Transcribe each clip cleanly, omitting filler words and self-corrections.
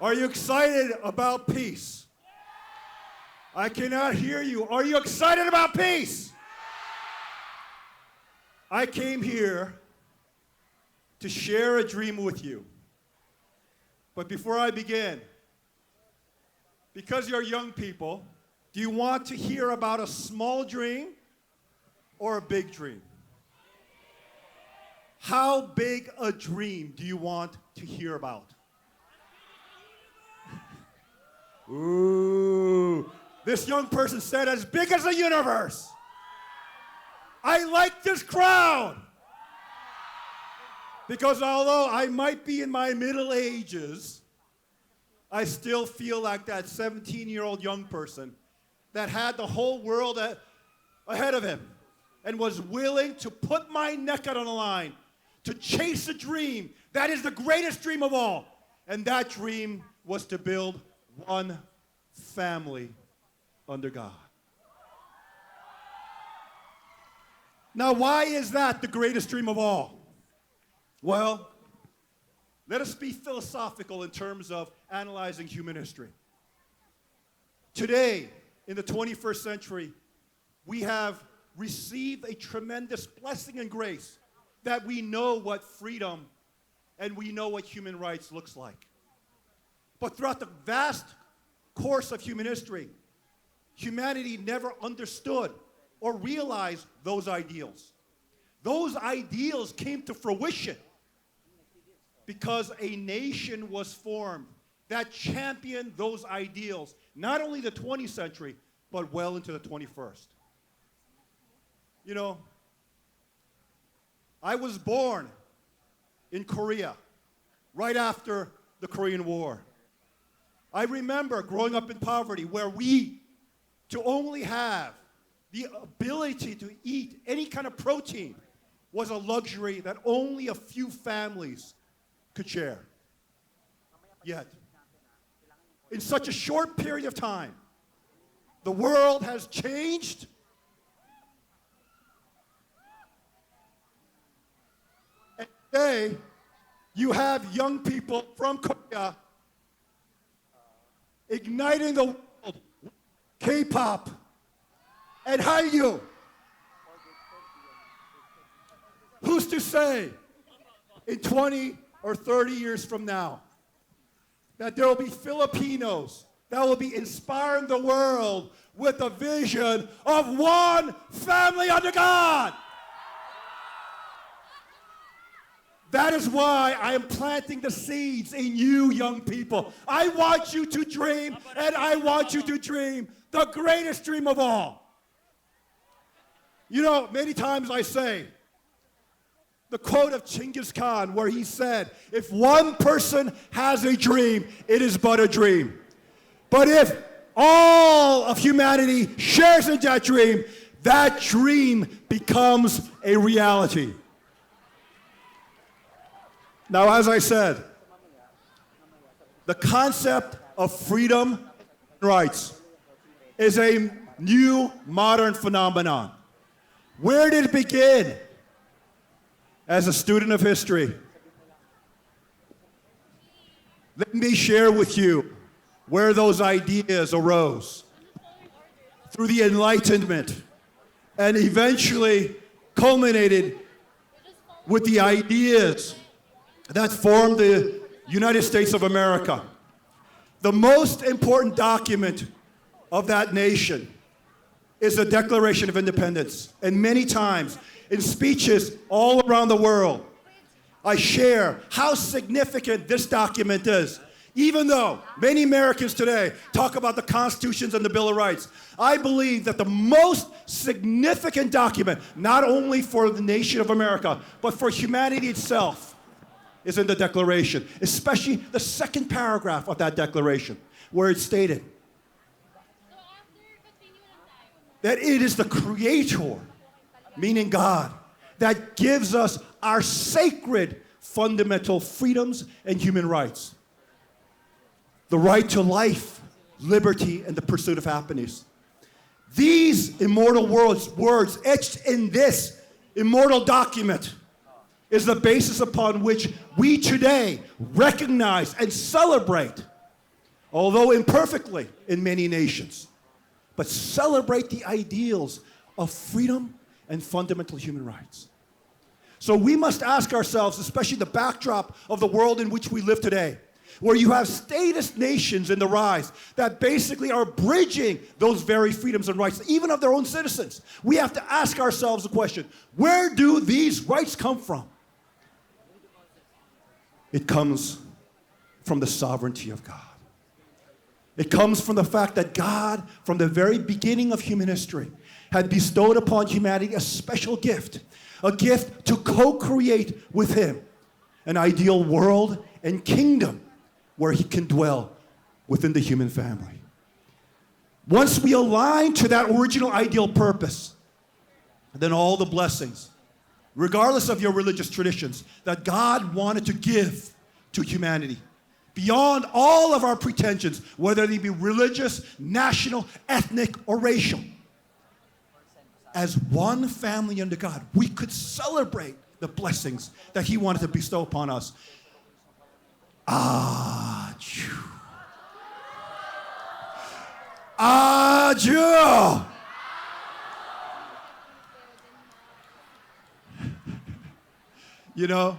Are you excited about peace? I cannot hear you. Are you excited about peace? I came here to share a dream with you. But before I begin, because you're young people, do you want to hear about a small dream or a big dream? How big a dream do you want to hear about? Ooh, this young person said as big as the universe. I like this crowd. Because although I might be in my middle ages, I still feel like that 17-year-old young person that had the whole world ahead of him and was willing to put my neck out on the line to chase a dream that is the greatest dream of all. And that dream was to build one family under God. Now, why is that the greatest dream of all? Well, let us be philosophical in terms of analyzing human history. Today, in the 21st century, we have received a tremendous blessing and grace that we know what freedom and we know what human rights looks like. But throughout the vast course of human history, humanity never understood or realized those ideals. Those ideals came to fruition because a nation was formed that championed those ideals, not only the 20th century, but well into the 21st. You know, I was born in Korea right after the Korean War. I remember growing up in poverty where to only have the ability to eat any kind of protein was a luxury that only a few families could share. Yet, in such a short period of time, the world has changed. And today, you have young people from Korea igniting the world with K-pop and Hyun. Who's to say in 20 or 30 years from now that there will be Filipinos that will be inspiring the world with a vision of one family under God? That is why I am planting the seeds in you, young people. I want you to dream, and I want you to dream the greatest dream of all. You know, many times I say the quote of Genghis Khan where he said, if one person has a dream, it is but a dream. But if all of humanity shares in that dream becomes a reality. Now, as I said, the concept of freedom and rights is a new modern phenomenon. Where did it begin? As a student of history, let me share with you where those ideas arose. Through the Enlightenment, and eventually culminated with the ideas that formed the United States of America. The most important document of that nation is the Declaration of Independence. And many times, in speeches all around the world, I share how significant this document is. Even though many Americans today talk about the Constitutions and the Bill of Rights, I believe that the most significant document, not only for the nation of America, but for humanity itself, is in the Declaration, especially the second paragraph of that Declaration, where it's stated that it is the Creator, meaning God, that gives us our sacred fundamental freedoms and human rights. The right to life, liberty, and the pursuit of happiness. These immortal words etched in this immortal document is the basis upon which we today recognize and celebrate although imperfectly in many nations, but celebrate the ideals of freedom and fundamental human rights. So we must ask ourselves, especially the backdrop of the world in which we live today, where you have statist nations in the rise that basically are bridging those very freedoms and rights, even of their own citizens. We have to ask ourselves the question, where do these rights come from? It comes from the sovereignty of God. It comes from the fact that God, from the very beginning of human history, had bestowed upon humanity a special gift, a gift to co-create with him an ideal world and kingdom where he can dwell within the human family. Once we align to that original ideal purpose, then all the blessings, regardless of your religious traditions, that God wanted to give to humanity, beyond all of our pretensions, whether they be religious, national, ethnic, or racial, as one family under God, we could celebrate the blessings that he wanted to bestow upon us. Adieu. You know,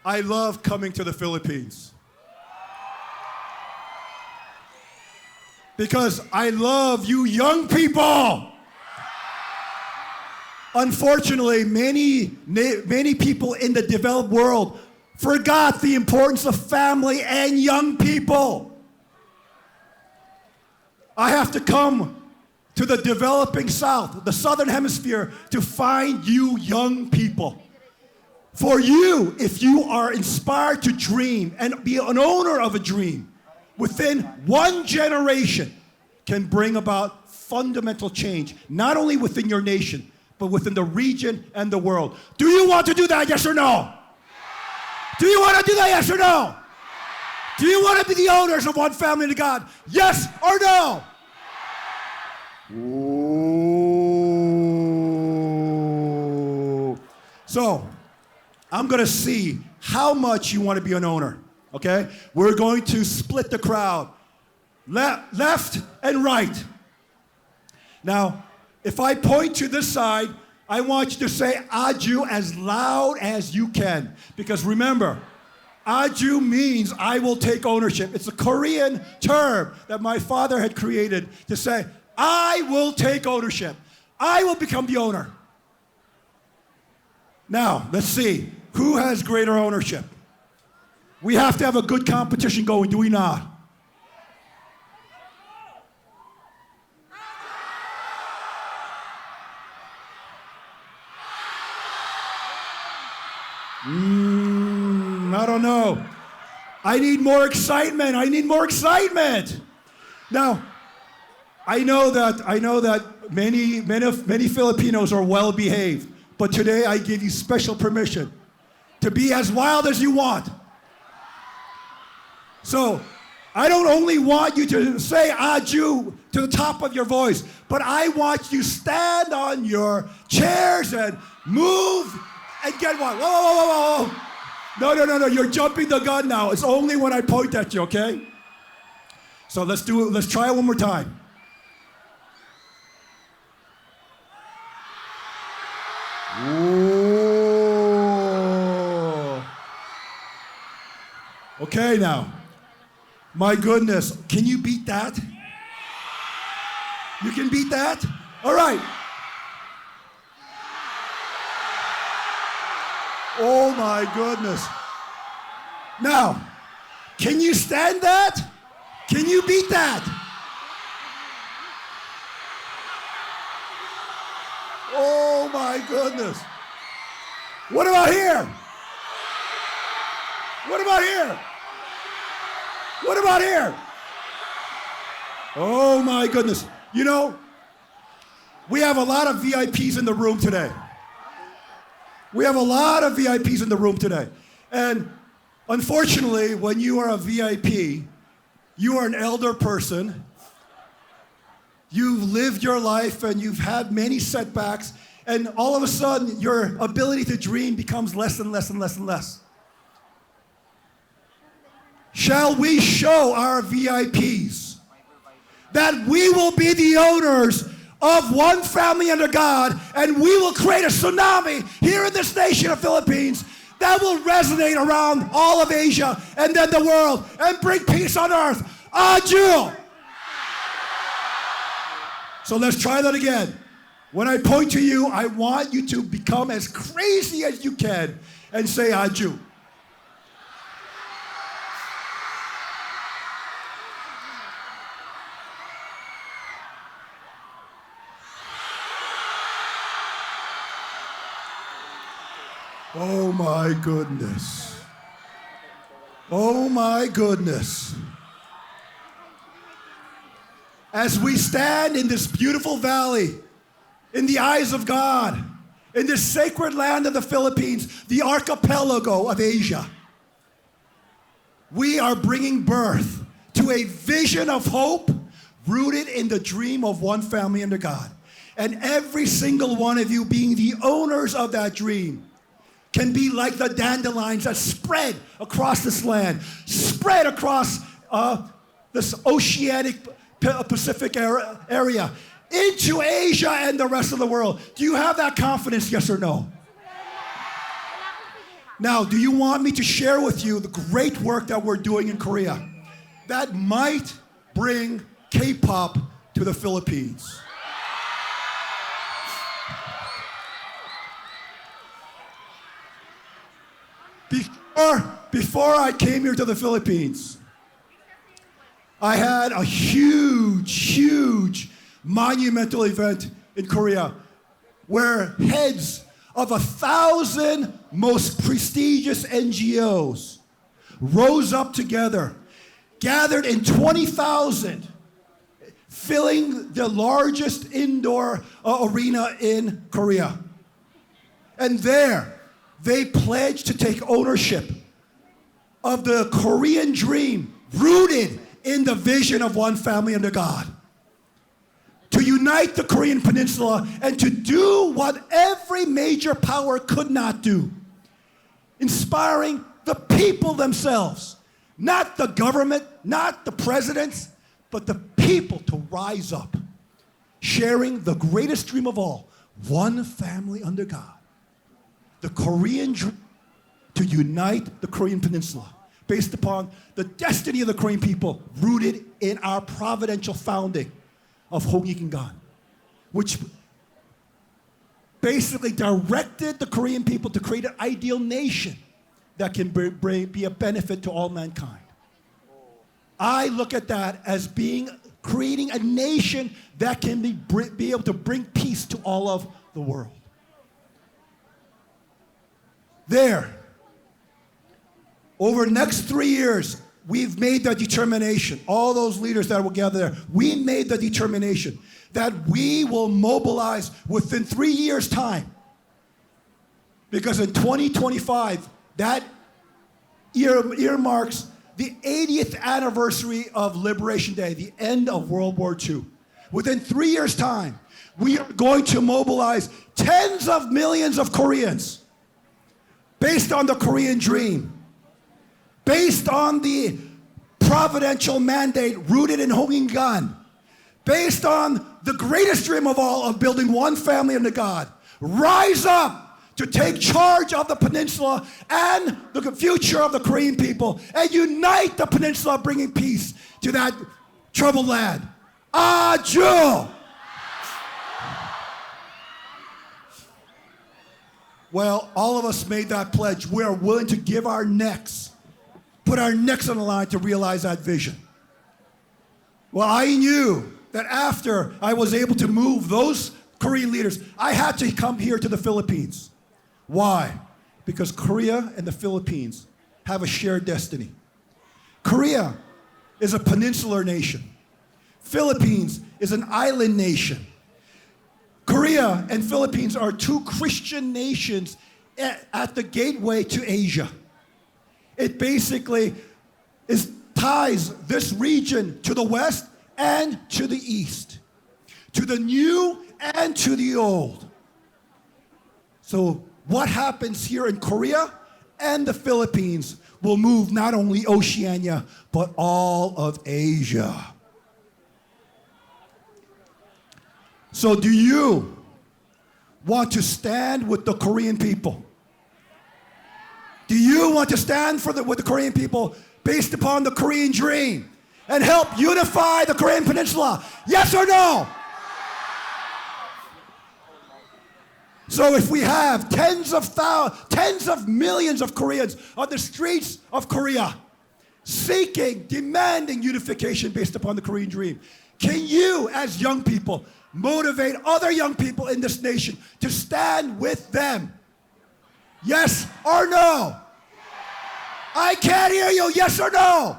I love coming to the Philippines because I love you young people. Unfortunately, many people in the developed world forgot the importance of family and young people. I have to come to the developing South, the Southern Hemisphere, to find you young people. For you, if you are inspired to dream and be an owner of a dream, within one generation can bring about fundamental change, not only within your nation, but within the region and the world. Do you want to do that, yes or no? Do you want to do that, yes or no? Do you want to be the owners of one family to God, yes or no? Ooh. So, I'm going to see how much you want to be an owner, okay? We're going to split the crowd, left and right. Now, if I point to this side, I want you to say Aju as loud as you can. Because remember, Aju means I will take ownership. It's a Korean term that my father had created to say, I will take ownership. I will become the owner. Now, let's see. Who has greater ownership? We have to have a good competition going, do we not? I don't know. I need more excitement. I need more excitement. Now, I know that many Filipinos are well behaved, but today I give you special permission to be as wild as you want. So, I don't only want you to say Aju to the top of your voice, but I want you to stand on your chairs and move and get wild. Whoa, whoa, whoa, whoa, whoa. No, you're jumping the gun now. It's only when I point at you, okay? So let's do it. Let's try it one more time. Ooh. Okay, now. My goodness, can you beat that? You can beat that? All right. Oh my goodness. Now, can you stand that? Can you beat that? Oh my goodness. What about here? What about here? What about here? Oh my goodness. You know, we have a lot of VIPs in the room today. We have a lot of VIPs in the room today. And unfortunately, when you are a VIP, you are an elder person. You've lived your life and you've had many setbacks, and all of a sudden, your ability to dream becomes less and less and less and less. shall we show our VIPs that we will be the owners of one family under God, and we will create a tsunami here in this nation of Philippines that will resonate around all of Asia and then the world and bring peace on earth. Adieu! So let's try that again. When I point to you, I want you to become as crazy as you can and say adieu. Oh my goodness. Oh my goodness. As we stand in this beautiful valley, in the eyes of God, in this sacred land of the Philippines, the archipelago of Asia, we are bringing birth to a vision of hope rooted in the dream of one family under God. And every single one of you being the owners of that dream can be like the dandelions that spread across this land, spread across this oceanic Pacific area, into Asia and the rest of the world. Do you have that confidence, yes or no? Now, do you want me to share with you the great work that we're doing in Korea that might bring K-pop to the Philippines? Before I came here to the Philippines, I had a huge monumental event in Korea where heads of 1,000 most prestigious NGOs rose up together, gathered in 20,000, filling the largest indoor arena in Korea. And there, they pledged to take ownership of the Korean dream rooted in the vision of one family under God. To unite the Korean Peninsula and to do what every major power could not do. Inspiring the people themselves, not the government, not the presidents, but the people to rise up, sharing the greatest dream of all, one family under God. The Korean dream to unite the Korean Peninsula based upon the destiny of the Korean people rooted in our providential founding of Hongik-ingan, which basically directed the Korean people to create an ideal nation that can be a benefit to all mankind. I look at that as creating a nation that can be able to bring peace to all of the world. There, over the next 3 years, we've made the determination, all those leaders that will gather there, we made the determination that we will mobilize within 3 years' time. Because in 2025, that year marks the 80th anniversary of Liberation Day, the end of World War II. Within 3 years' time, we are going to mobilize tens of millions of Koreans based on the Korean dream, based on the providential mandate rooted in Hongik-ingan, based on the greatest dream of all of building one family under God. Rise up to take charge of the peninsula and the future of the Korean people and unite the peninsula, bringing peace to that troubled land. Adieu! Well, all of us made that pledge. We are willing to give our necks, put our necks on the line to realize that vision. Well, I knew that after I was able to move those Korean leaders, I had to come here to the Philippines. Why? Because Korea and the Philippines have a shared destiny. Korea is a peninsular nation. Philippines is an island nation. Korea and Philippines are two Christian nations at the gateway to Asia. It basically ties this region to the west and to the east, to the new and to the old. So what happens here in Korea and the Philippines will move not only Oceania, but all of Asia. So do you want to stand with the Korean people? Do you want to stand with the Korean people based upon the Korean dream and help unify the Korean Peninsula? Yes or no? So if we have tens of millions of Koreans on the streets of Korea seeking, demanding unification based upon the Korean dream, can you, as young people, motivate other young people in this nation to stand with them? Yes or no? I can't hear you. Yes or no?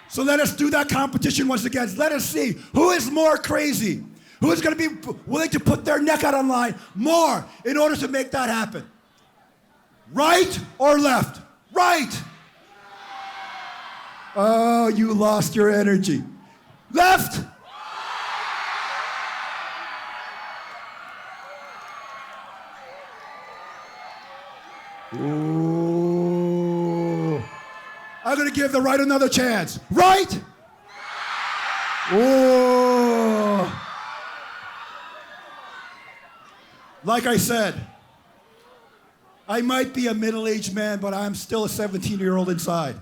So let us do that competition once again. Let us see who is more crazy. Who is going to be willing to put their neck out on line more in order to make that happen? Right or left? Right. Oh, you lost your energy. Left. Ooh. I'm going to give the right another chance. Right? Ooh. Like I said, I might be a middle-aged man, but I'm still a 17-year-old inside.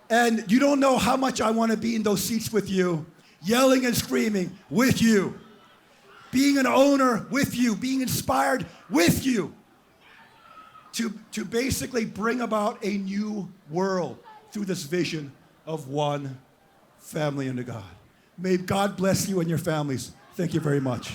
And you don't know how much I want to be in those seats with you, yelling and screaming with you, being an owner with you, being inspired with you, to basically bring about a new world through this vision of one family under God. May God bless you and your families. Thank you very much.